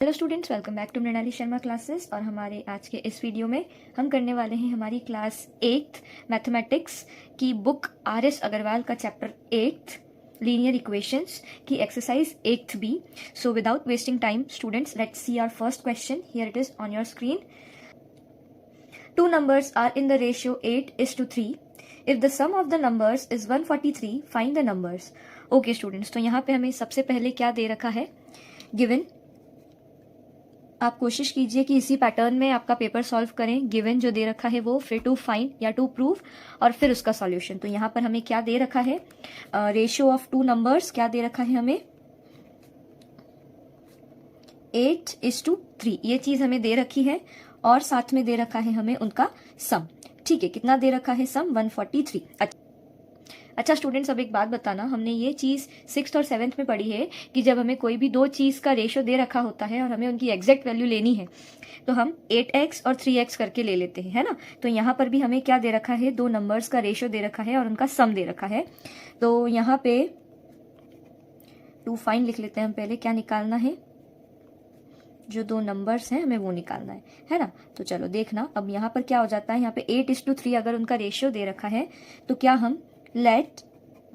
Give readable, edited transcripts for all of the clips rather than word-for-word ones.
Hello students, welcome back to Mrinali Sharma classes. और हमारे आज के इस वीडियो में हम करने वाले हैं हमारी क्लास 8th मैथमेटिक्स की बुक RS अग्रवाल का चैप्टर 8th लीनियर इक्वेशंस की exercise 8th B. So without wasting time students, let's see our first question. Here it is on your screen. Two numbers are in the ratio 8:3. If the sum of the numbers is 143, find the numbers. Okay students, तो यहाँ पे हमें सबसे पहले क्या दे रखा है, गिवन। आप कोशिश कीजिए कि इसी पैटर्न में आपका पेपर सॉल्व करें। गिवन जो दे रखा है वो, फिर टू फाइंड या टू प्रूव, और फिर उसका सॉल्यूशन। तो यहाँ पर हमें क्या दे रखा है, रेशियो ऑफ टू नंबर्स क्या दे रखा है हमें, 8:3 ये चीज हमें दे रखी है, और साथ में दे रखा है हमें उनका सम। ठीक है, कितना दे रखा है सम, 143। अच्छा स्टूडेंट्स, अब एक बात बताना, हमने ये चीज 6th और 7th में पढ़ी है कि जब हमें कोई भी दो चीज का रेशियो दे रखा होता है और हमें उनकी एग्जैक्ट वैल्यू लेनी है तो हम 8x और 3x करके ले लेते हैं, है ना। तो यहाँ पर भी हमें क्या दे रखा है, दो नंबर्स का रेशियो दे रखा है और उनका सम दे रखा है। तो यहाँ पे टू फाइंड लिख लेते हैं हम पहले, क्या निकालना है, जो दो नंबर्स हैं हमें वो निकालना है ना। तो चलो देखना, अब यहाँ पर क्या हो जाता है, यहाँ पे 8:3 अगर उनका रेशियो दे रखा है तो क्या हम let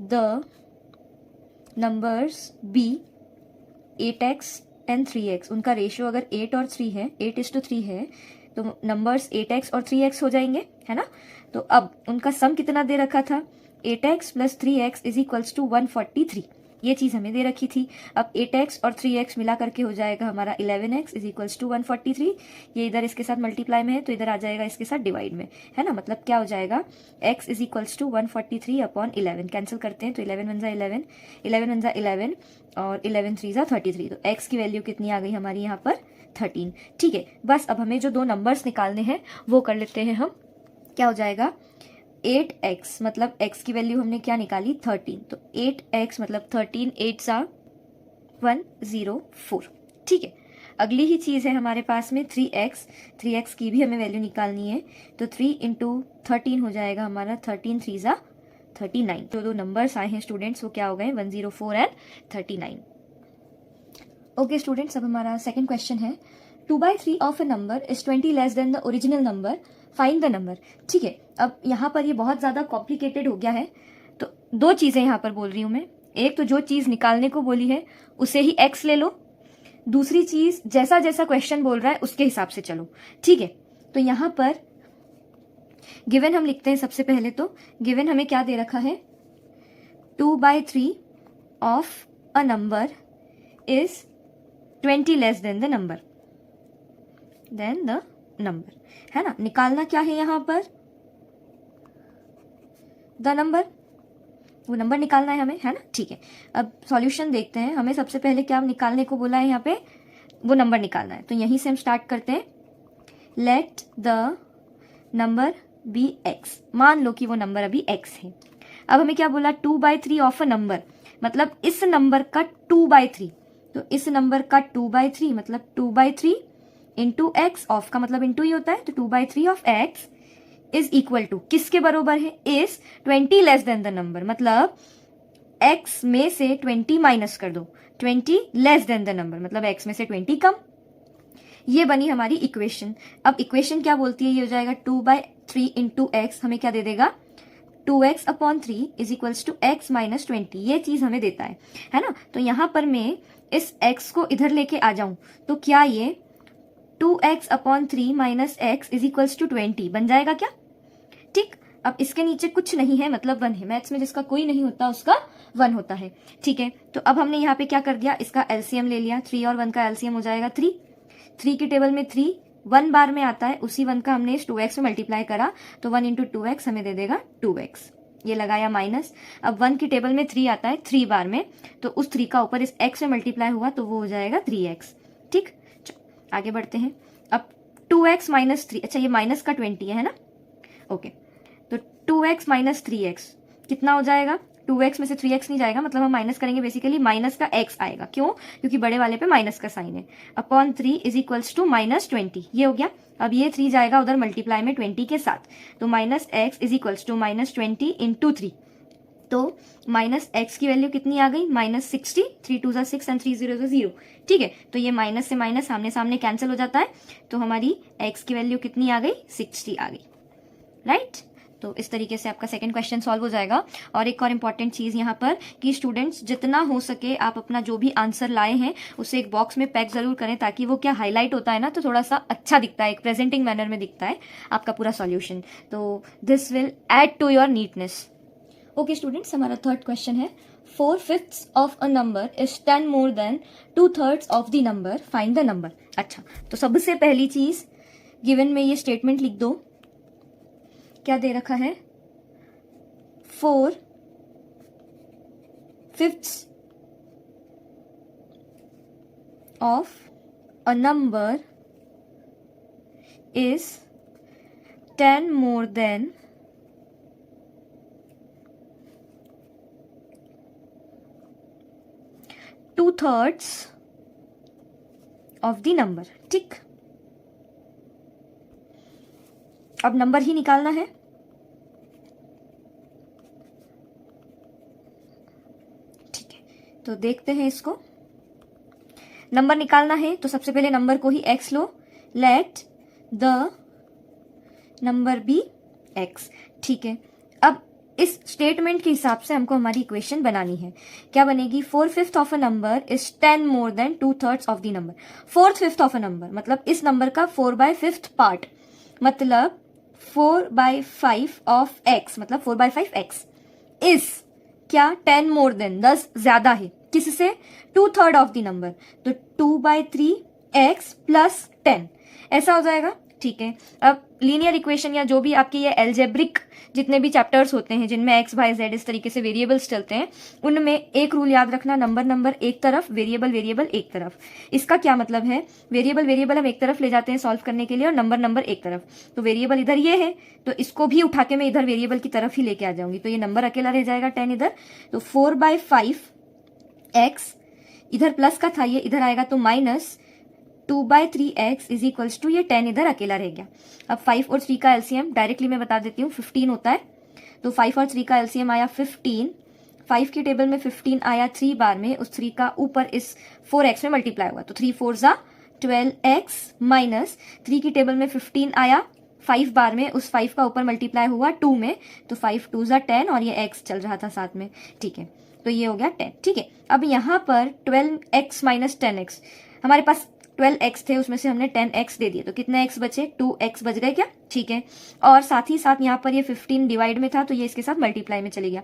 the numbers be 8x and 3x, उनका रेशियो अगर 8 और 3 है, 8:3 है, तो नंबर्स 8x और 3x हो जाएंगे, है ना। तो अब उनका सम कितना दे रखा था, 8x + 3x = 143, ये चीज हमें दे रखी थी। अब 8x और 3x मिला करके हो जाएगा हमारा 11x = 143। ये इधर इसके साथ मल्टीप्लाई में है तो इधर आ जाएगा इसके साथ डिवाइड में, है ना। मतलब क्या हो जाएगा, x = 143/11, कैंसिल करते हैं तो 11 × 11, 11 × 11 और 11 × 3 = 33। तो x की वैल्यू कितनी आ गई हमारी यहाँ पर, 13। ठीक है, बस अब हमें जो दो नंबर्स निकालने हैं वो कर लेते हैं हम। क्या हो जाएगा, 8x मतलब x की वैल्यू हमने क्या निकाली, 13। तो 8x मतलब 13, 8 × 104। ठीक है, अगली ही चीज है हमारे पास में 3x की भी हमें वैल्यू निकालनी है। तो 3 × 13 हो जाएगा हमारा 13, 3 × 39। जो दो नंबर्स आए हैं स्टूडेंट्स वो क्या हो गए, 104 एंड 39। ओके स्टूडेंट्स, अब हमारा सेकंड क्वेश्चन है, 2/3 of a number is 20 less than the original number, find the number. ठीक है, अब यहाँ पर ये बहुत ज्यादा कॉम्प्लिकेटेड हो गया है। तो दो चीजें यहाँ पर बोल रही हूं मैं, एक तो जो चीज निकालने को बोली है उसे ही x ले लो, दूसरी चीज जैसा जैसा क्वेश्चन बोल रहा है उसके हिसाब से चलो। ठीक है, तो यहाँ पर गिवन हम लिखते हैं सबसे पहले। तो गिवन हमें क्या दे रखा है, 2/3 of a number is 20 less than the number, है ना। निकालना क्या है यहाँ पर, द नंबर, वो नंबर निकालना है हमें, है ना। ठीक है, अब सॉल्यूशन देखते हैं। हमें सबसे पहले क्या निकालने को बोला है यहाँ पे, वो नंबर निकालना है। तो यहीं से हम स्टार्ट करते हैं, let the number be x, मान लो कि वो नंबर अभी x है। अब हमें क्या बोला, 2/3 ऑफ अ नंबर, मतलब इस नंबर का 2/3। तो इस नंबर का 2/3 मतलब 2/3 इंटू x, ऑफ का मतलब इंटू ही होता है, तो 2/3 of x is equal to, किसके बरोबर है, is 20 less than the number, मतलब x में से 20 माइनस कर दो, 20 लेस देन द नंबर मतलब x में से 20 कम। ये बनी हमारी इक्वेशन। अब इक्वेशन क्या बोलती है, ये हो जाएगा 2/3 इंटू x, हमें क्या दे देगा, 2x/3 = x - 20, ये चीज हमें देता है ना। तो यहां पर मैं इस x को इधर लेके आ जाऊं तो क्या ये 2x/3 - x = 20 बन जाएगा क्या। ठीक, अब इसके नीचे कुछ नहीं है मतलब 1 है, मैथ्स में जिसका कोई नहीं होता उसका 1 होता है। ठीक है, तो अब हमने यहाँ पे क्या कर दिया, इसका एलसीएम ले लिया, 3 और 1 का एलसीएम हो जाएगा 3। 3 की टेबल में 3 1 बार में आता है, उसी 1 का हमने इस 2x में मल्टीप्लाई करा तो 1 × 2x हमें दे देगा 2x, ये लगाया माइनस। अब 1 की टेबल में 3 आता है 3 बार में, तो उस 3 का ऊपर इस x में मल्टीप्लाई हुआ तो वो हो जाएगा 3x। ठीक, आगे बढ़ते हैं। अब 2x - 3, अच्छा ये माइनस का 20 है ना। ओके, तो 2x - 3x कितना हो जाएगा, 2x में से 3x नहीं जाएगा, मतलब हम माइनस करेंगे, बेसिकली माइनस का x आएगा। क्यों, क्योंकि बड़े वाले पे माइनस का साइन है। अपॉन 3 = -20, ये हो गया। अब ये 3 जाएगा उधर मल्टीप्लाई में 20 के साथ, तो -x = -20 × 3, तो माइनस एक्स की वैल्यू कितनी आ गई, -60, 3 2 6 एंड 3 0 0। ठीक है, तो ये माइनस से माइनस सामने सामने कैंसिल हो जाता है, तो हमारी एक्स की वैल्यू कितनी आ गई, 60 आ गई, राइट। तो इस तरीके से आपका सेकंड क्वेश्चन सॉल्व हो जाएगा। और एक और इम्पॉर्टेंट चीज यहाँ पर कि स्टूडेंट्स जितना हो सके आप अपना जो भी आंसर लाए हैं उसे एक बॉक्स में पैक जरूर करें, ताकि वो क्या हाईलाइट होता है ना, तो थोड़ा सा अच्छा दिखता है, एक प्रेजेंटिंग मैनर में दिखता है आपका पूरा सॉल्यूशन। तो this will add to your neatness. Okay students, हमारा थर्ड क्वेश्चन है 4/5 of a number is 10 more than 2/3 of the number, find the number. अच्छा, तो सबसे पहली चीज गिवन में ये स्टेटमेंट लिख दो। क्या दे रखा है, 4/5 of a number is 10 more than 2/3 of the number. ठीक, अब नंबर ही निकालना है। ठीक है, तो देखते हैं इसको। नंबर निकालना है तो सबसे पहले नंबर को ही x लो, let the number be x। ठीक है, अब इस स्टेटमेंट के हिसाब से हमको हमारी इक्वेशन बनानी है। क्या बनेगी, 4/5 of a number is 10 more than 2/3 of the number. 4/5 of a number मतलब इस नंबर का 4/5 पार्ट, मतलब 4/5 ऑफ x, मतलब 4/5 x इज क्या, 10 मोर देन, 10 ज्यादा है किससे, 2/3 ऑफ द नंबर, तो 2/3 x प्लस 10 ऐसा हो जाएगा। ठीक है, अब लीनियर इक्वेशन या जो भी आपके ये एल्जेब्रिक जितने भी चैप्टर्स होते हैं जिनमें x y z इस तरीके से वेरिएबल्स चलते हैं, उनमें एक रूल याद रखना, नंबर एक तरफ, वेरिएबल एक तरफ। इसका क्या मतलब है, वेरिएबल हम एक तरफ ले जाते हैं सॉल्व करने के लिए और नंबर एक तरफ। तो वेरिएबल इधर ये है, तो इसको भी उठा के मैं इधर वेरिएबल की तरफ ही लेके आ जाऊंगी, तो ये नंबर अकेला रह जाएगा 10 इधर। तो 4/5 x इधर प्लस का था, ये इधर आएगा तो minus 2/3 x is equals to ये 10 इधर अकेला रह गया। अब 5 और 3 का एलसीएम डायरेक्टली मैं बता देती हूँ, 15 होता है। तो 5 और 3 का एलसीएम आया 15। 5 की टेबल में 15 आया 3 बार में, उस 3 का ऊपर इस 4x में मल्टीप्लाई हुआ, तो 3 4 जा 12x माइनस 3 की टेबल में 15 आया 5 बार में, उस 5 का ऊपर मल्टीप्लाई हुआ 2 में, तो 5 2 जा 10 और ये x चल रहा था साथ में। ठीक है, तो ये हो गया 10। ठीक है, अब यहाँ पर 12x माइनस 10x, हमारे पास 12x थे, उसमें से हमने 10x दे दिए, तो कितने x बचे, 2x बच गए क्या। ठीक है, और साथ ही साथ यहाँ पर ये 15 डिवाइड में था, तो ये इसके साथ मल्टीप्लाई में चले गया,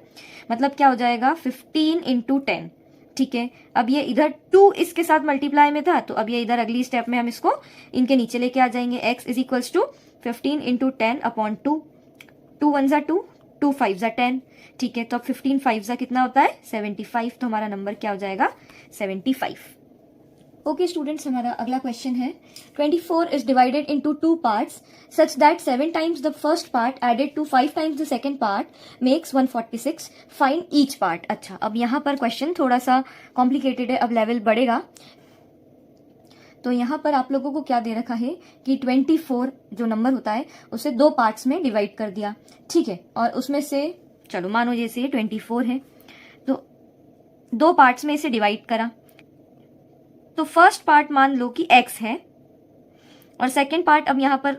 मतलब क्या हो जाएगा 15 इंटू 10। ठीक है, अब ये इधर 2 इसके साथ मल्टीप्लाई में था, तो अब ये इधर अगली स्टेप में हम इसको इनके नीचे लेके आ जाएंगे। x is equals to 15 into 10 upon 2, 2 1 जा 2, 2 5 जा 10। ठीक है, तो अब 15 5 जा कितना होता है 75, तो हमारा नंबर क्या हो जाएगा 75। ओके स्टूडेंट्स, हमारा अगला क्वेश्चन है 24 is divided into 2 parts such that 7 times the first part added to 5 times the second part makes 146, find each part. अच्छा, अब यहाँ पर क्वेश्चन थोड़ा सा कॉम्प्लिकेटेड है, अब लेवल बढ़ेगा। तो यहाँ पर आप लोगों को क्या दे रखा है कि 24 जो नंबर होता है उसे 2 पार्ट्स में डिवाइड कर दिया। ठीक है, और उसमें से चलो मानो जैसे 24 है, तो 2 पार्ट्स में इसे डिवाइड करा, तो फर्स्ट पार्ट मान लो कि x है और सेकेंड पार्ट अब यहां पर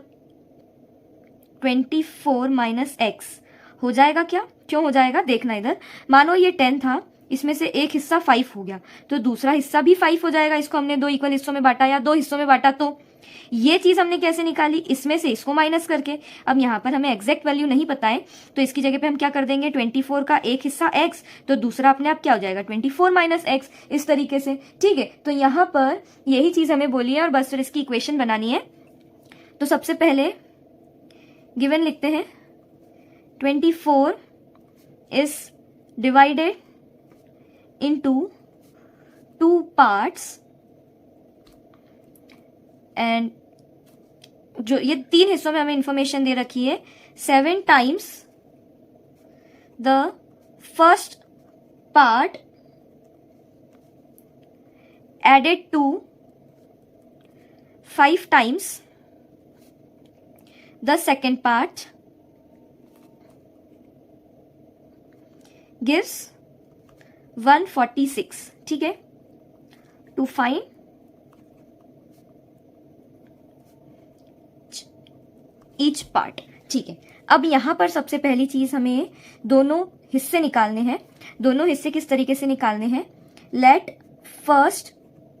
24 माइनस x हो जाएगा क्या, क्यों हो जाएगा देखना इधर। मानो ये 10 था, इसमें से एक हिस्सा 5 हो गया, तो दूसरा हिस्सा भी 5 हो जाएगा। इसको हमने 2 इक्वल हिस्सों में बांटा या 2 हिस्सों में बांटा, तो ये चीज हमने कैसे निकाली, इसमें से इसको माइनस करके। अब यहाँ पर हमें एग्जैक्ट वैल्यू नहीं पता है, तो इसकी जगह पे हम क्या कर देंगे 24 का एक हिस्सा x, तो दूसरा अपने आप क्या हो जाएगा 24 माइनस x, इस तरीके से। ठीक है, तो यहाँ पर यही चीज हमें बोली है और बस फिर इसकी इक्वेशन बनानी है। तो सबसे पहले गिवन लिखते हैं 24 is divided into 2 parts and जो ये 3 हिस्सों में हमें इंफॉर्मेशन दे रखी है, 7 times the first part added to 5 times the second part gives 146, ठीक है, टू फाइंड ईच पार्ट, ठीक है। अब यहां पर सबसे पहली चीज हमें दोनों हिस्से निकालने हैं। दोनों हिस्से किस तरीके से निकालने हैं? Let first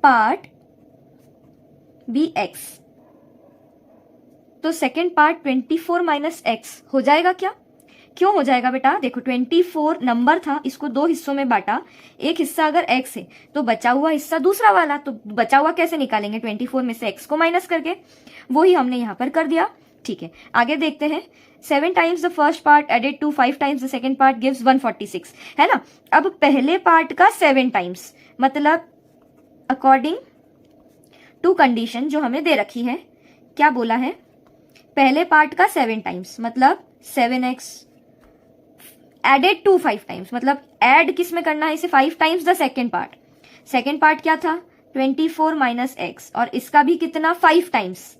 part be x, तो सेकेंड पार्ट 24 माइनस एक्स हो जाएगा क्या? क्यों हो जाएगा बेटा? देखो 24 नंबर था, इसको दो हिस्सों में बांटा, एक हिस्सा अगर x है तो बचा हुआ हिस्सा दूसरा वाला, तो बचा हुआ कैसे निकालेंगे? 24 में से x को माइनस करके, वो ही हमने यहां पर कर दिया, ठीक है। आगे देखते हैं, 7 times the first part added to 5 times the second part gives 146, है ना। अब पहले पार्ट का 7 टाइम्स, मतलब अकॉर्डिंग टू कंडीशन जो हमें दे रखी है, क्या बोला है? पहले पार्ट का 7 टाइम्स, मतलब 7x एडेड टू 5 टाइम्स, मतलब एड किस में करना है इसे? 5 times the second part. Second part क्या था? 24 माइनस एक्स, और इसका भी कितना? 5 टाइम्स।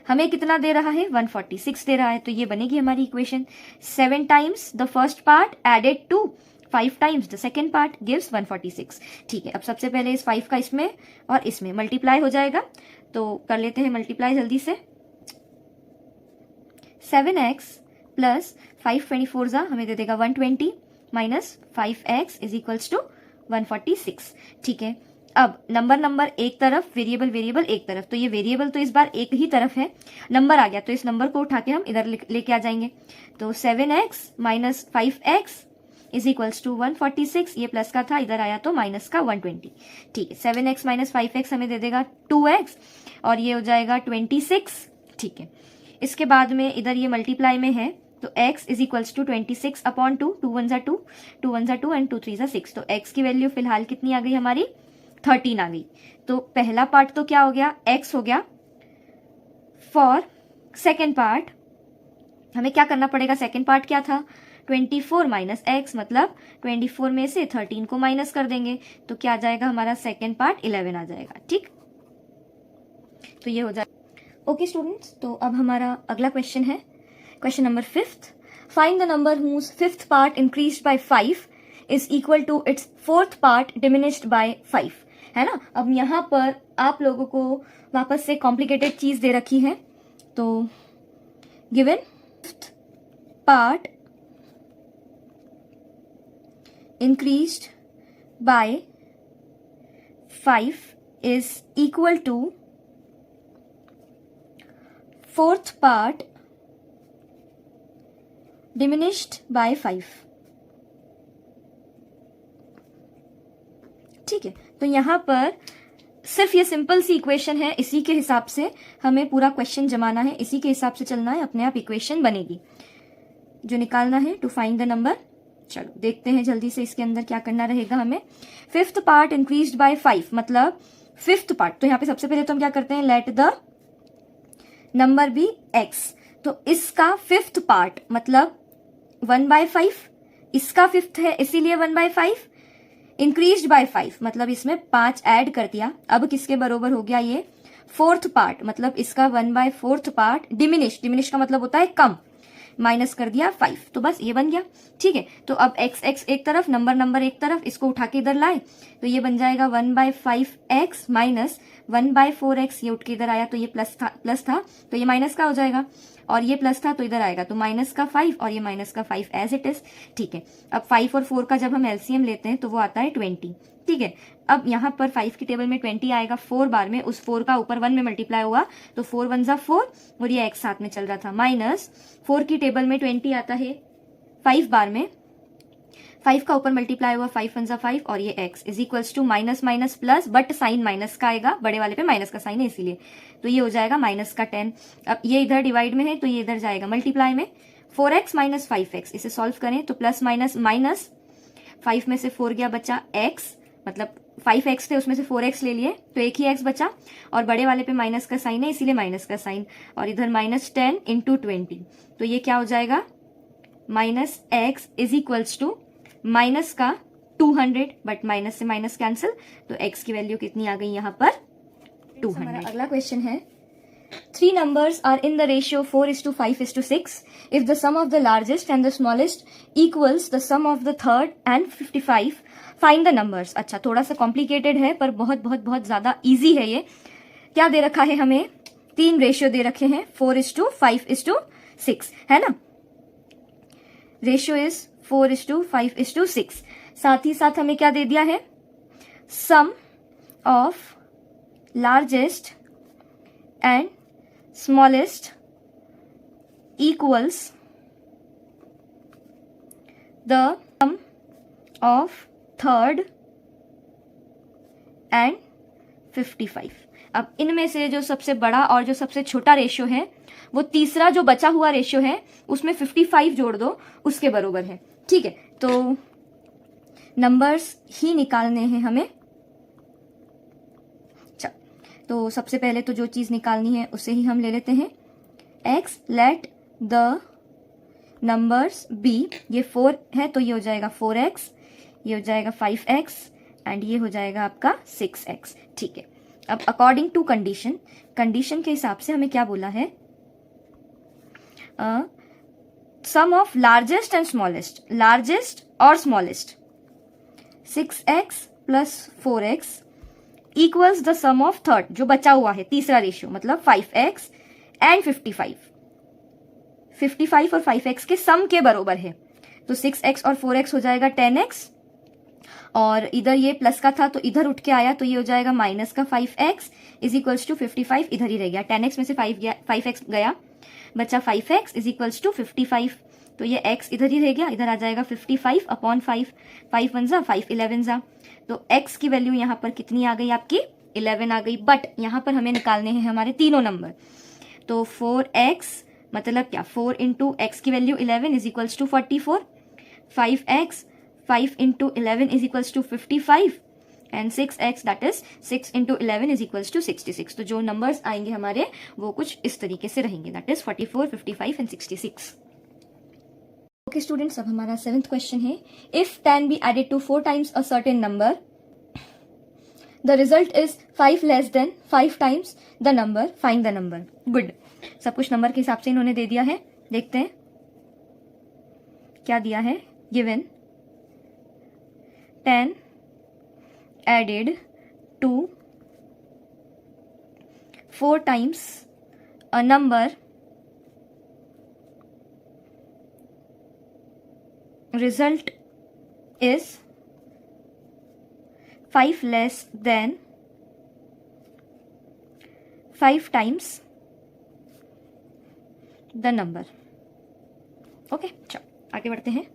हमें कितना दे रहा है? 146 दे रहा है, तो ये बनेगी हमारी equation. 7 times the first part added to 5 times the second part gives 146, ठीक है। अब सबसे पहले इस 5 का इसमें और इसमें मल्टीप्लाई हो जाएगा, तो कर लेते हैं मल्टीप्लाई जल्दी से। 7x प्लस 5 24 जा हमें दे देगा 120 minus 5x is equals to 146, ठीक है। अब नंबर एक तरफ, वेरिएबल एक तरफ, तो ये वेरिएबल तो इस बार एक ही तरफ है, नंबर आ गया तो इस नंबर को उठा के हम इधर लेके आ जाएंगे। तो 7x minus 5x is equals to 146, ये प्लस का था, इधर आया तो माइनस का 120, ठीक है। 7x माइनस 5x हमें दे देगा 2x, और ये हो जाएगा 26, ठीक है। इसके बाद में इधर ये मल्टीप्लाई में है, तो x is equals to 26 upon 2, 2 1 जा 2, 2 1 जा 2 एंड 2 3 जा 6, तो x की वैल्यू फिलहाल कितनी आ गई हमारी? 13 आ गई। तो पहला पार्ट तो क्या हो गया? x हो गया। फॉर सेकेंड पार्ट हमें क्या करना पड़ेगा? सेकेंड पार्ट क्या था? 24 माइनस एक्स, मतलब 24 में से 13 को माइनस कर देंगे, तो क्या आ जाएगा हमारा? सेकेंड पार्ट 11 आ जाएगा, ठीक। तो ये हो जाएगा। ओके स्टूडेंट्स, तो अब हमारा अगला क्वेश्चन है, question number 5th। Find the number whose 5th part increased by 5 is equal to its 4th part diminished by 5, है ना। अब यहाँ पर आप लोगों को वापस से कॉम्प्लिकेटेड चीज दे रखी है, तो given 5th part increased by 5 is equal to 4th part diminished by 5, ठीक है। तो यहां पर सिर्फ ये सिंपल सी इक्वेशन है, इसी के हिसाब से हमें पूरा क्वेश्चन जमाना है, इसी के हिसाब से चलना है, अपने आप इक्वेशन बनेगी जो निकालना है टू फाइंड द नंबर। चलो देखते हैं जल्दी से इसके अंदर क्या करना रहेगा हमें। 5th पार्ट इंक्रीज्ड बाय 5, मतलब 5th पार्ट, तो यहाँ पे सबसे पहले तो हम क्या करते हैं? Let the number be x, तो इसका 5th पार्ट मतलब 1/5, इसका 5th है इसीलिए 1/5, इंक्रीज्ड बाय 5 मतलब इसमें 5 ऐड कर दिया। अब किसके बरोबर हो गया ये? 4th पार्ट, मतलब इसका 1/4 पार्ट डिमिनिश का मतलब होता है कम, माइनस कर दिया 5, तो बस ये बन गया, ठीक है। तो अब x एक तरफ, नंबर एक तरफ, इसको उठा के इधर लाए तो ये बन जाएगा 1/5x माइनस 1/4x, ये उठ के इधर आया तो ये प्लस था तो ये माइनस का हो जाएगा, और ये प्लस था तो इधर आएगा तो माइनस का 5 और ये माइनस का 5 एज इट इज, ठीक है। अब 5 और 4 का जब हम एलसीएम लेते हैं तो वो आता है 20, ठीक है। अब यहाँ पर 5 की टेबल में 20 आएगा 4 बार में, उस 4 का ऊपर 1 में मल्टीप्लाई हुआ तो 4 1 जा 4 और ये x साथ में चल रहा था, माइनस 4 की टेबल में 20 आता है 5 बार में, 5 का ऊपर मल्टीप्लाई हुआ 5 1 जा 5 और ये x is equals to minus minus plus, but sign minus का आएगा, बड़े वाले पे माइनस का साइन है इसीलिए, तो ये हो जाएगा माइनस का 10। अब ये इधर डिवाइड में है तो ये इधर जाएगा मल्टीप्लाई में, 4x माइनस 5x, इसे सॉल्व करें तो प्लस माइनस माइनस, 5 में से 4 गया बचा x, मतलब 5x थे उसमें से 4x ले लिए तो एक ही x बचा, और बड़े वाले पे माइनस का साइन है इसीलिए माइनस का साइन, और इधर माइनस 10 इंटू 20, तो ये क्या हो जाएगा? Minus x is equals to minus का 200, बट माइनस से माइनस कैंसिल, तो x की वैल्यू कितनी आ गई यहाँ पर? 200। अगला क्वेश्चन है three numbers are in the ratio 4:5:6. If the sum of the largest and the smallest equals the sum of the third and 55, find the numbers. अच्छा, थोड़ा सा कॉम्प्लिकेटेड है पर बहुत बहुत बहुत ज्यादा इजी है ये. क्या दे रखा है हमें? 3 रेशियो दे रखे हैं, 4:5:6, है ना. Ratio is 4:5:6. साथ ही साथ हमें क्या दे दिया है? Sum of largest and smallest equals the sum of third and 55. अब इनमें से जो सबसे बड़ा और जो सबसे छोटा रेशियो है वो तीसरा जो बचा हुआ रेशियो है उसमें 55 जोड़ दो, उसके बरोबर है. ठीक है, तो नंबर्स ही निकालने हैं हमें. तो सबसे पहले तो जो चीज निकालनी है उसे ही हम ले लेते हैं. x, let the numbers be. ये 4 है तो ये हो जाएगा 4x, ये हो जाएगा 5x एंड ये हो जाएगा आपका 6x. ठीक है, अब अकॉर्डिंग टू कंडीशन, कंडीशन के हिसाब से हमें क्या बोला है? Sum of largest and smallest, largest और smallest 6x plus 4x equals the sum of third, जो बचा हुआ है तीसरा रेशियो, मतलब 5x एंड 55. 55 और 5x के सम के बरोबर है. तो 6x और 4x हो जाएगा 10x, और इधर ये प्लस का था तो इधर उठ के आया तो ये हो जाएगा माइनस का 5x इज इक्वल्स टू 55. इधर ही रह गया, 10x में से 5x गया, बचा 5x इज इक्वल्स टू 55. तो ये x इधर ही रह गया, इधर आ जाएगा 55 अपॉन 5. 5 1 जा 5 11 जा. तो x की वैल्यू यहाँ पर कितनी आ गई आपकी? 11 आ गई. बट यहाँ पर हमें निकालने हैं हमारे तीनों नंबर. तो 4x मतलब क्या? 4 इंटू एक्स की value 11 is equals to 44. 5x 5 into 11 is equals to 55 and 6x that is 6 into 11 is equals to 66. तो जो नंबर्स आएंगे हमारे वो कुछ इस तरीके से रहेंगे, that is 44, 55 and 66. Okay students, अब हमारा 7th क्वेश्चन है. If 10 be added to 4 times a certain number, the result is 5 less than 5 times the number, find the number. Good, सब कुछ नंबर के हिसाब से इन्होंने दे दिया है. देखते हैं क्या दिया है. Given 10 added to 4 times a number, result is 5 less than 5 times the number. Okay, चलो आगे बढ़ते हैं.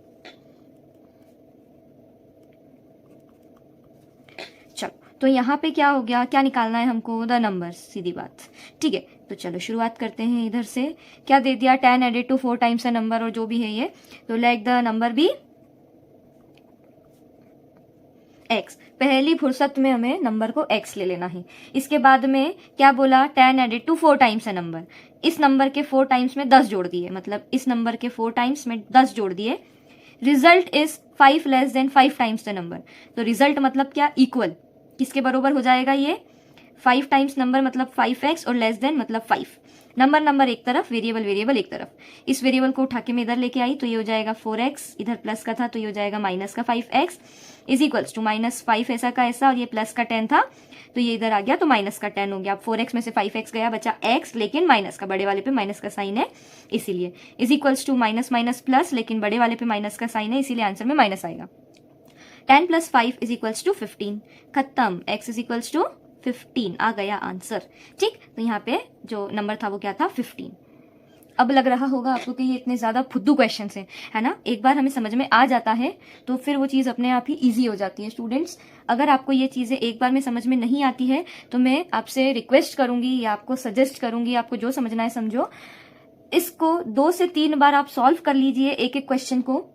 चलो, तो यहाँ पे क्या हो गया? क्या निकालना है हमको? द नंबर, सीधी बात. ठीक है, तो चलो शुरुआत करते हैं इधर से. क्या दे दिया? 10 added to 4 times a number, और जो भी है ये, तो let the number be x. पहली फुर्सत में हमें नंबर को x ले लेना है. इसके बाद में क्या बोला? 10 added to 4 times a number. इस नंबर के 4 टाइम्स में 10 जोड़ दिए, मतलब इस नंबर के 4 टाइम्स में 10 जोड़ दिए. Result is 5 less than 5 times the number. तो रिजल्ट मतलब क्या? इक्वल. किसके बरोबर हो जाएगा ये? 5 टाइम्स नंबर मतलब 5x और लेस देन मतलब 5. नंबर एक तरफ, वेरिएबल एक तरफ. इस वेरिएबल को उठा के मैं इधर लेके आई तो ये हो जाएगा 4x, इधर प्लस का था तो ये हो जाएगा माइनस का 5x is equals to minus 5 ऐसा का ऐसा, और ये प्लस का 10 था तो ये इधर आ गया तो माइनस का 10 हो गया. अब 4x में से 5x गया, बचा x, लेकिन माइनस का, बड़े वाले पे माइनस का साइन है इसीलिए. Is equals to minus minus plus, लेकिन बड़े वाले पे माइनस का साइन है इसीलिए आंसर में माइनस आएगा. 10 प्लस 5 इज इक्वल्स टू 15. खत्म. x इज इक्वल्स टू 15 आ गया आंसर. ठीक, तो यहाँ पे जो नंबर था वो क्या था? 15. अब लग रहा होगा आपको कि ये इतने ज्यादा फुद्दू क्वेश्चन हैं, है ना. एक बार हमें समझ में आ जाता है तो फिर वो चीज अपने आप ही इजी हो जाती है. स्टूडेंट्स, अगर आपको ये चीजें एक बार में समझ में नहीं आती है तो मैं आपसे रिक्वेस्ट करूंगी या आपको सजेस्ट करूंगी, आपको जो समझना है समझो, इसको 2 से 3 बार आप सॉल्व कर लीजिए एक एक क्वेश्चन को.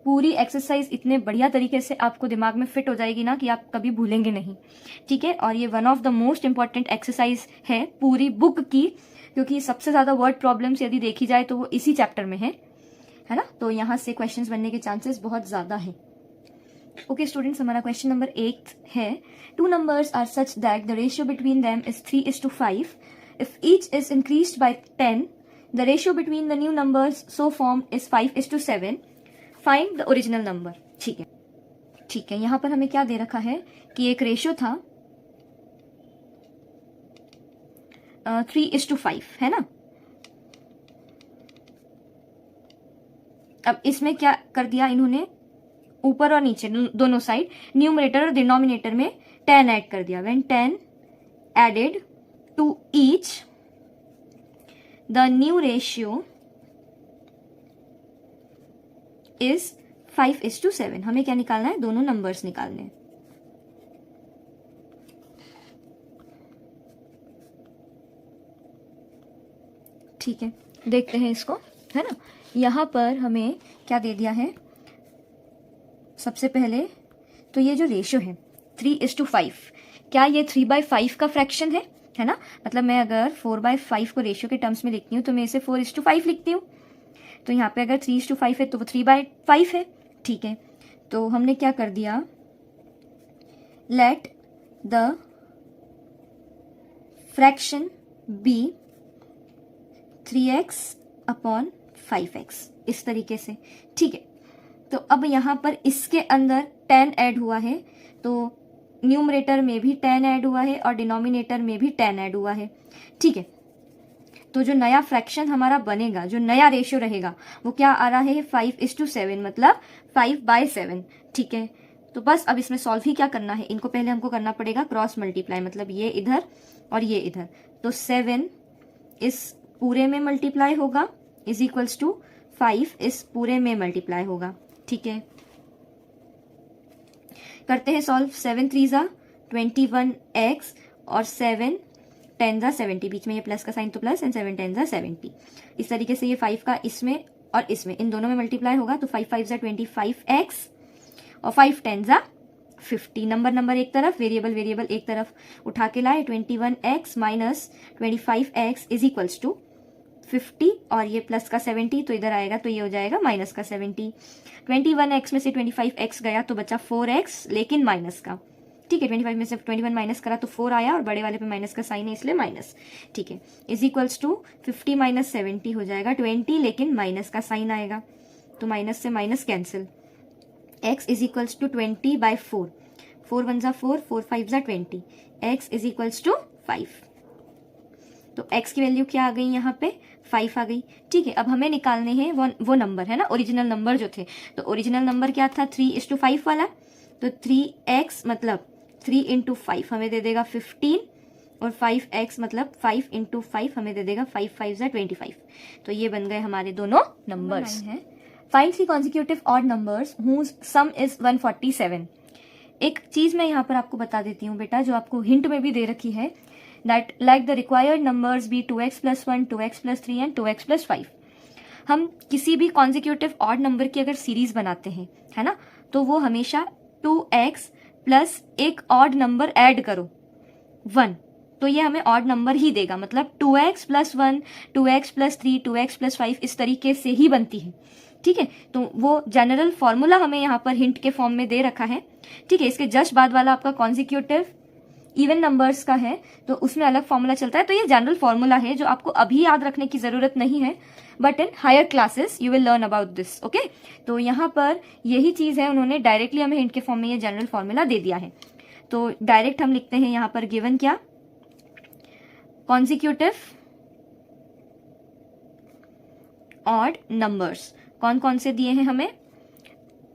पूरी एक्सरसाइज इतने बढ़िया तरीके से आपको दिमाग में फिट हो जाएगी ना कि आप कभी भूलेंगे नहीं. ठीक है, और ये one of the most important exercise है पूरी बुक की, क्योंकि सबसे ज्यादा वर्ड प्रॉब्लम्स यदि देखी जाए तो वो इसी चैप्टर में है ना. तो यहाँ से क्वेश्चंस बनने के चांसेस बहुत ज्यादा हैं. ओके स्टूडेंट्स, हमारा क्वेश्चन नंबर 8 है. 2 numbers are such that the ratio between them is 3:5. If each is increased by 10, the ratio between the new numbers so formed is 5:7. Find the original number. ठीक है, ठीक है. यहां पर हमें क्या दे रखा है कि एक रेशियो था 3:5, है ना. अब इसमें क्या कर दिया इन्होंने, ऊपर और नीचे दोनों साइड न्यूमरेटर और डिनोमिनेटर में 10 ऐड कर दिया. When 10 added to each, the new ratio is 5:7. हमें क्या निकालना है, दोनों नंबर्स निकालने हैं. ठीक है, देखते हैं इसको, है ना. यहां पर हमें क्या दे दिया है, सबसे पहले तो ये जो रेशियो है 3:5, क्या ये 3/5 का फ्रैक्शन है ना. मतलब मैं अगर 4/5 को रेशियो के टर्म्स में लिखती हूँ तो मैं इसे 4:5 लिखती हूँ. तो यहाँ पे अगर 3:5 है तो वो 3/5 है. ठीक है, तो हमने क्या कर दिया, let the fraction B 3x/5x, इस तरीके से. ठीक है, तो अब यहां पर इसके अंदर 10 ऐड हुआ है, तो न्यूमरेटर में भी 10 ऐड हुआ है और डिनोमिनेटर में भी 10 ऐड हुआ है. ठीक है, तो जो नया फ्रैक्शन हमारा बनेगा, जो नया रेशियो रहेगा, वो क्या आ रहा है, 5:7, मतलब 5/7. ठीक है, तो बस अब इसमें सॉल्व ही क्या करना है, इनको पहले हमको करना पड़ेगा क्रॉस मल्टीप्लाई, मतलब ये इधर और ये इधर. तो 7 इस पूरे में मल्टीप्लाई होगा इज इक्वल्स टू 5 इस पूरे में मल्टीप्लाई होगा. ठीक है, करते हैं सॉल्व. 7 3 ज़ा 21x और 7 10 ज़ा 70, बीच में ये प्लस का साइन तो प्लस, एंड 7 10 ज़ा 70. इस तरीके से ये 5 का इसमें और इसमें, इन दोनों में मल्टीप्लाई होगा. तो 5 5 ज़ा 25x और 5 10 ज़ा 50. नंबर एक तरफ, वेरिएबल एक तरफ उठा के लाए. 21x minus 25x is equals to 50 और ये प्लस का 70, तो इधर आएगा तो ये हो जाएगा माइनस का 70. 21x में से 25x गया तो बचा 4x, लेकिन माइनस का. ठीक है, 25 में से 21 माइनस करा तो 4 आया, और बड़े वाले पे माइनस का साइन है इसलिए माइनस. ठीक है, इज इक्वल्स टू 50 माइनस 70 हो जाएगा 20, लेकिन माइनस का साइन आएगा तो माइनस से minus cancel. x is equals to 20/4. 4 1 ज़ा 4, 4 5 ज़ा 20. x is equals to 5. तो x की वैल्यू क्या आ गई, यहाँ पे 5 आ गई. ठीक है, अब हमें निकालने हैं वो नंबर, है ना, ओरिजिनल नंबर जो थे. तो ओरिजिनल नंबर क्या था, 3:5 वाला. तो 3x मतलब 3 × 5 हमें दे देगा 15, और 5x मतलब 5 × 5 हमें दे देगा 5 5 ज़ा 25. तो ये बन गए हमारे दोनों numbers. Find 3 consecutive odd numbers whose sum is 147. एक चीज मैं यहाँ पर आपको बता देती हूँ बेटा, जो आपको हिंट में भी दे रखी है, that like the required numbers be 2x + 1, 2x + 3 and 2x + 5. हम किसी भी कॉन्जिक्यूटिव ऑड नंबर की अगर सीरीज बनाते हैं, है ना, तो वो हमेशा 2x प्लस एक ऑड नंबर ऐड करो 1, तो ये हमें ऑड नंबर ही देगा. मतलब 2x + 1, 2x + 3, 2x + 5 इस तरीके से ही बनती है. ठीक है, तो वो जनरल फॉर्मूला हमें यहाँ पर हिंट के फॉर्म में दे रखा है. ठीक है, इसके जस्ट बाद वाला आपका कॉन्जिक्यूटिव इवन नंबर्स का है, तो उसमें अलग फॉर्मूला चलता है. तो ये जनरल फॉर्मूला है जो आपको अभी याद रखने की जरूरत नहीं है, but in higher classes you will learn about this. Okay, तो यहाँ पर यही चीज है, उन्होंने डायरेक्टली हमें हिंट के फॉर्म में ये जनरल फॉर्मूला दे दिया है. तो डायरेक्ट हम लिखते हैं यहाँ पर गिवन क्या, कॉन्जिक्यूटिव ऑड नंबर्स कौन कौन से दिए हैं हमें,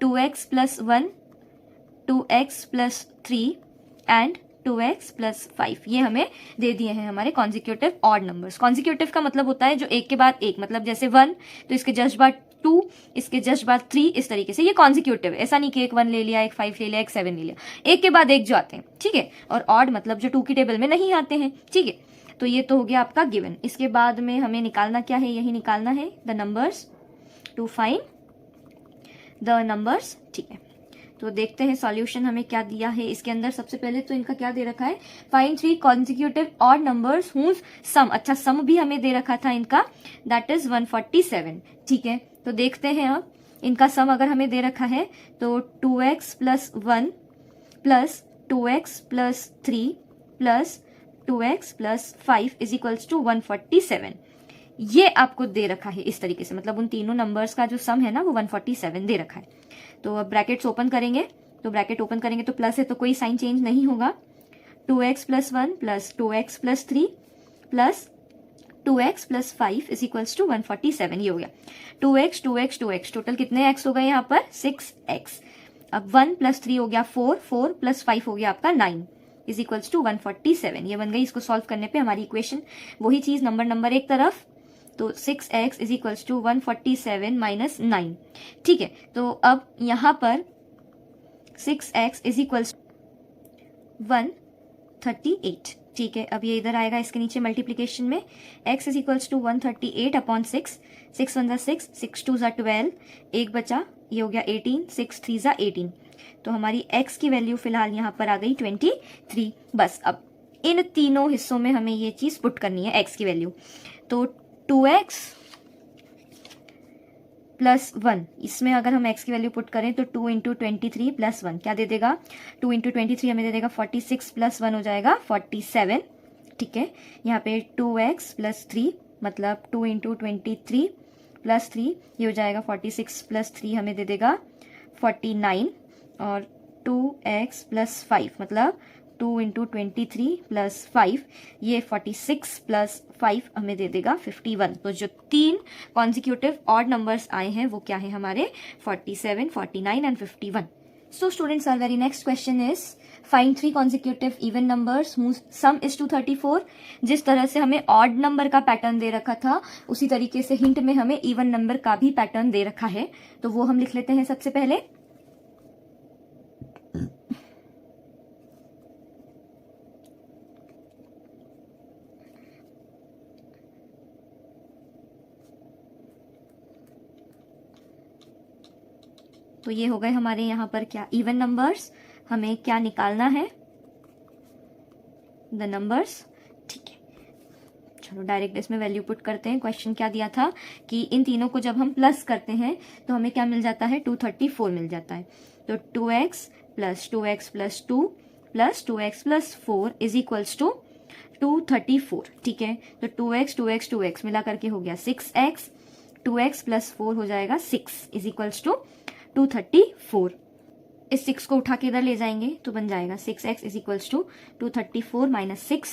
2x + 1, 2x + 3 एंड 2x + 5. ये हमें दे दिए हैं हमारे कॉन्जिक्यूटिव ऑड नंबर्स. कॉन्जिक्यूटिव का मतलब होता है जो एक के बाद एक, मतलब जैसे 1 तो इसके जस्ट बाद 2, इसके जस्ट बाद 3, इस तरीके से ये कॉन्जिक्यूटिव. ऐसा नहीं कि एक 1 ले लिया, एक 5 ले लिया, एक 7 ले लिया, एक के बाद एक जो आते हैं. ठीक है, और ऑड मतलब जो 2 की टेबल में नहीं आते हैं. ठीक है, तो ये तो हो गया आपका गिवन. इसके बाद में हमें निकालना क्या है, यही निकालना है the numbers to find the numbers. ठीक है, तो देखते हैं सॉल्यूशन हमें क्या दिया है इसके अंदर. सबसे पहले तो इनका क्या दे रखा है, find 3 consecutive odd numbers whose sum. अच्छा, सम भी हमें दे रखा था इनका, दैट इज 147. ठीक है, तो देखते हैं अब इनका सम अगर हमें दे रखा है तो 2x + 1 + 2x + 3 + 2x plus 5 is equals to 147। ये आपको दे रखा है इस तरीके से, मतलब उन तीनों नंबर्स का जो सम है ना वो 147 दे रखा है। तो अब ब्रैकेट्स ओपन करेंगे, तो ब्रैकेट ओपन करेंगे तो प्लस है तो कोई साइन चेंज नहीं होगा। 2x plus 1 plus 2x plus 3 plus 2x plus 5 is equals to 147। ये हो गया 2x 2x 2x, टोटल कितने x हो गए यहाँ पर 6x। अब 1 प्लस 3 हो गया 4, 4 प्लस 5 हो गया आपका 9 इज इक्वल्स टू 147। ये बन गई। इसको सॉल्व करने पे हमारी इक्वेशन वही चीज नंबर एक तरफ, तो 6x is equals to 147 minus 9। ठीक है, तो अब यहाँ पर 6x इज इक्वल्स 138। ठीक है, अब ये इधर आएगा इसके नीचे मल्टीप्लीकेशन में, x is equals to 138 upon 6, 6 1 6, 6 2 12, एक बचा, ये हो गया 18, 6 3 18। तो हमारी x की वैल्यू फिलहाल यहाँ पर आ गई 23। बस अब इन तीनों हिस्सों में हमें ये चीज पुट करनी है x की वैल्यू। तो 2x प्लस 1, इसमें अगर हम x की वैल्यू पुट करें तो 2 इंटू 23 प्लस 1 क्या दे देगा, 2 इंटू 23 हमें दे देगा 46 प्लस 1 हो जाएगा 47। ठीक है, यहाँ पे 2x प्लस 3 मतलब 2 इंटू 23 प्लस 3, ये हो जाएगा 46 प्लस 3 हमें दे देगा 49, और 2x प्लस 5 मतलब 2 इंटू 23 प्लस 5, ये 46 प्लस 5 हमें दे देगा 51। तो जो तीन कॉन्जिक्यूटिव ऑड नंबर्स आए हैं वो क्या है हमारे 47, 49 and 51। So students, our very next question is find 3 consecutive even numbers whose sum is 234। जिस तरह से हमें ऑड नंबर का पैटर्न दे रखा था उसी तरीके से हिंट में हमें इवन नंबर का भी पैटर्न दे रखा है, तो वो हम लिख लेते हैं सबसे पहले। तो ये हो गए हमारे यहाँ पर क्या इवन नंबर्स। हमें क्या निकालना है, द नंबर्स। ठीक है, चलो डायरेक्ट इसमें वैल्यू पुट करते हैं। क्वेश्चन क्या दिया था कि इन तीनों को जब हम प्लस करते हैं तो हमें क्या मिल जाता है 234 मिल जाता है। तो 2x plus 2x plus 2 plus 2x plus 4 is equals to 234। ठीक है, तो 2x 2x 2x मिला करके हो गया 6x, 2x प्लस 4 हो जाएगा 6 इज इक्वल्स टू 234। इस 6 को उठा के इधर ले जाएंगे तो बन जाएगा 6x is equals to 234 minus 6,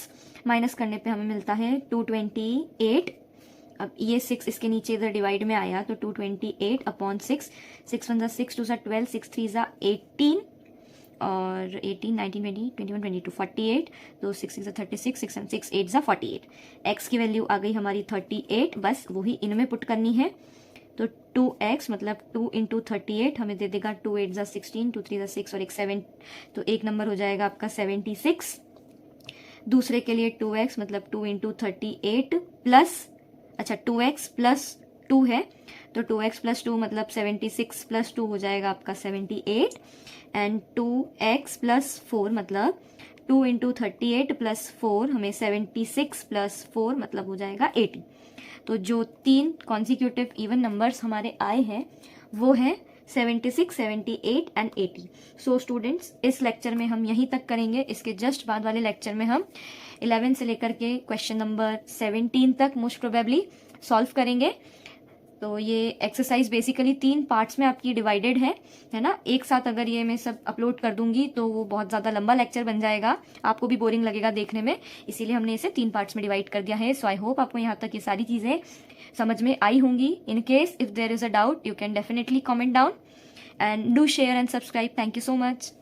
minus करने पे हमें मिलता है 228। अब ये 6 इसके नीचे इधर डिवाइड में आया तो 228 अपॉन 6, 6 1 6 2 12, 6 3 18, और 18 19 20 21 22 48, तो 6 6 36, 6 7 6 8 48। x की वैल्यू आ गई हमारी 38, बस वही इनमें पुट करनी है। तो 2x मतलब 2 इंटू 38 हमें दे देगा 2 8 16, 2 3 6 और एक 7, तो एक नंबर हो जाएगा आपका 76। दूसरे के लिए 2x मतलब 2 इंटू 38 प्लस, अच्छा 2x प्लस 2 है तो 2x प्लस 2 मतलब 76 प्लस 2 हो जाएगा आपका 78, एंड 2x प्लस 4 मतलब 2 इंटू 38 प्लस 4 हमें 76 प्लस 4 मतलब हो जाएगा 80। तो जो तीन कॉन्जिक्यूटिव इवन नंबर्स हमारे आए हैं वो है 76, 78 एंड 80। सो स्टूडेंट्स, इस लेक्चर में हम यहीं तक करेंगे। इसके जस्ट बाद वाले लेक्चर में हम 11 से लेकर के क्वेश्चन नंबर 17 तक मोस्ट प्रोबेबली सॉल्व करेंगे। तो ये एक्सरसाइज बेसिकली 3 पार्ट्स में आपकी डिवाइडेड है ना। एक साथ अगर ये मैं सब अपलोड कर दूंगी तो वो बहुत ज़्यादा लंबा लेक्चर बन जाएगा, आपको भी बोरिंग लगेगा देखने में, इसीलिए हमने इसे 3 पार्ट्स में डिवाइड कर दिया है। सो आई होप आपको यहाँ तक ये सारी चीज़ें समझ में आई होंगी। In case if there is a doubt you can definitely comment down and do share and subscribe. Thank you so much.